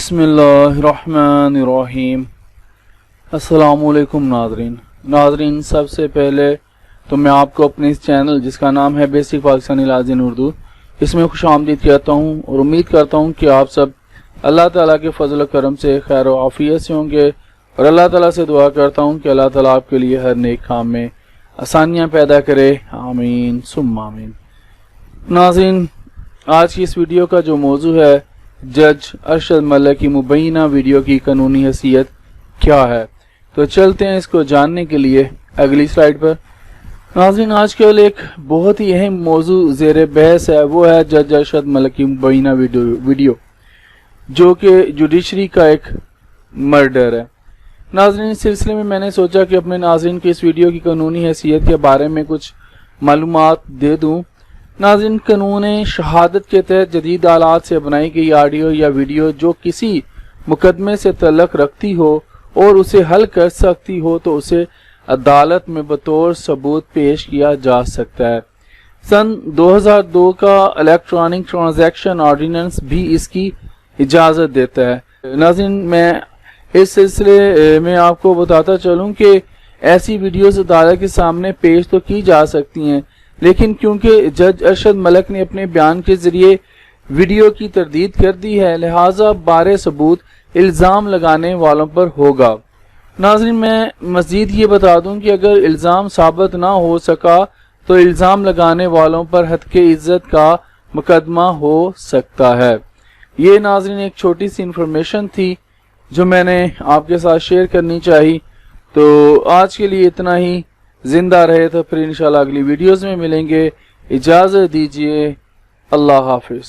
बिस्मिल्लाहिर्रहमानिर्रहीम। अस्सलामुअलैकुम नाज़रीन, सबसे पहले तो मैं आपको अपने इस चैनल जिसका नाम है बेसिक पाकिस्तानी लाज़ इन उर्दू, इसमें खुशामदीद कहता हूँ और उम्मीद करता हूँ कि आप सब अल्लाह ताला के फजल व करम से खैर व आफियत से होंगे और अल्लाह ताला से दुआ करता हूँ कि अल्लाह ताला आपके लिए हर नेक काम में आसानियाँ पैदा करे। आमीन सुम्मा आमीन। नाज़रीन, आज की इस वीडियो का जो मौजू है, जज अरशद मलिक की मुबैना वीडियो की कानूनी हैसियत क्या है, तो चलते हैं इसको जानने के लिए अगली स्लाइड पर। नाज़रीन, आजकल एक बहुत ही अहम मौजू ज़ेर बहस है, वो है जज अरशद मलिक की मुबैना वीडियो जो कि जुडिशरी का एक मर्डर है। नाज़रीन, इस सिलसिले में मैंने सोचा कि अपने नाज़रीन को इस वीडियो की कानूनी हैसियत के बारे में कुछ मालूमात दे दूँ। नाज़रीन, कानून शहादत के तहत जदीद आलात से बनाई गई ऑडियो या वीडियो जो किसी मुकदमे से तल्लुक़ रखती हो और उसे हल कर सकती हो तो उसे अदालत में बतौर सबूत पेश किया जा सकता है। सन 2002 का इलेक्ट्रॉनिक ट्रांजैक्शन ऑर्डिनेंस भी इसकी इजाज़त देता है। नाज़रीन, मैं इस सिलसिले में आपको बताता चलूँ कि ऐसी वीडियोस अदालत के सामने पेश तो की जा सकती हैं, लेकिन क्योंकि जज अरशद मलिक ने अपने बयान के जरिए वीडियो की तरदीद कर दी है, लिहाजा बारे सबूत इल्ज़ाम लगाने वालों पर होगा। नाज़रीन, मैं मज़ीद ये बता दूं कि अगर इल्ज़ाम साबित ना हो सका तो इल्ज़ाम लगाने वालों पर हत्के इज्जत का मुकदमा हो सकता है। ये नाज़रीन एक छोटी सी इंफॉर्मेशन थी जो मैंने आपके साथ शेयर करनी चाहिए। तो आज के लिए इतना ही। जिंदा रहे तो फिर इंशाल्लाह अगली वीडियोस में मिलेंगे। इजाज़त दीजिए। अल्लाह हाफिज़।